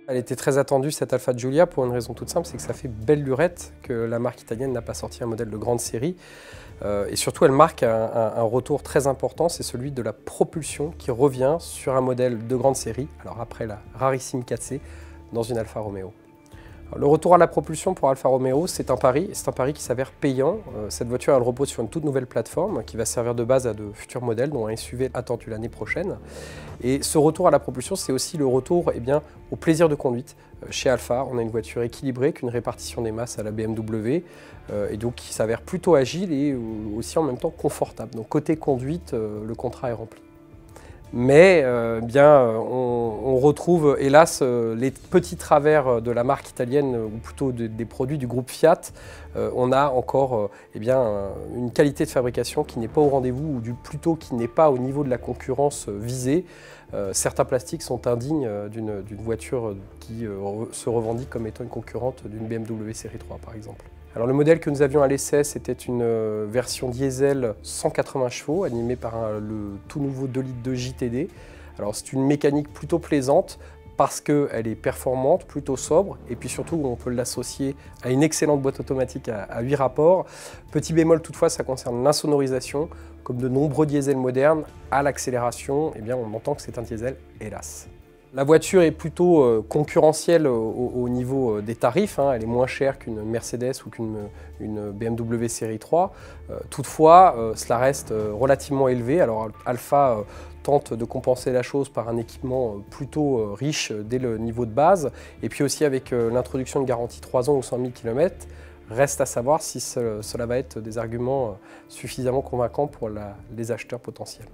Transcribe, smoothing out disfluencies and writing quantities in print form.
Elle était très attendue, cette Alfa Giulia, pour une raison toute simple, c'est que ça fait belle lurette que la marque italienne n'a pas sorti un modèle de grande série. Et surtout, elle marque un retour très important, c'est celui de la propulsion qui revient sur un modèle de grande série, alors après la rarissime 4C, dans une Alfa Romeo. Alors, le retour à la propulsion pour Alfa Romeo, c'est un pari qui s'avère payant. Cette voiture, elle repose sur une toute nouvelle plateforme qui va servir de base à de futurs modèles, dont un SUV attendu l'année prochaine. Et ce retour à la propulsion, c'est aussi le retour au plaisir de conduite. Chez Alfa, on a une voiture équilibrée, qu'une répartition des masses à la BMW, et donc qui s'avère plutôt agile et aussi en même temps confortable. Donc côté conduite, le contrat est rempli. Mais on retrouve hélas les petits travers de la marque italienne, ou plutôt des produits du groupe Fiat. On a encore une qualité de fabrication qui n'est pas au rendez-vous, ou plutôt qui n'est pas au niveau de la concurrence visée. Certains plastiques sont indignes d'une voiture qui se revendique comme étant une concurrente d'une BMW série 3 par exemple. Alors le modèle que nous avions à l'essai, c'était une version diesel 180 chevaux animée par le tout nouveau 2 litres de JTD. Alors c'est une mécanique plutôt plaisante parce qu'elle est performante, plutôt sobre, et puis surtout on peut l'associer à une excellente boîte automatique à 8 rapports. Petit bémol toutefois, ça concerne l'insonorisation. Comme de nombreux diesels modernes, à l'accélération, on entend que c'est un diesel, hélas. La voiture est plutôt concurrentielle au niveau des tarifs, hein. Elle est moins chère qu'une Mercedes ou qu'une BMW série 3. Toutefois, cela reste relativement élevé. Alors Alfa tente de compenser la chose par un équipement plutôt riche dès le niveau de base. Et puis aussi avec l'introduction de garantie 3 ans ou 100 000 km, reste à savoir si cela va être des arguments suffisamment convaincants pour les acheteurs potentiels.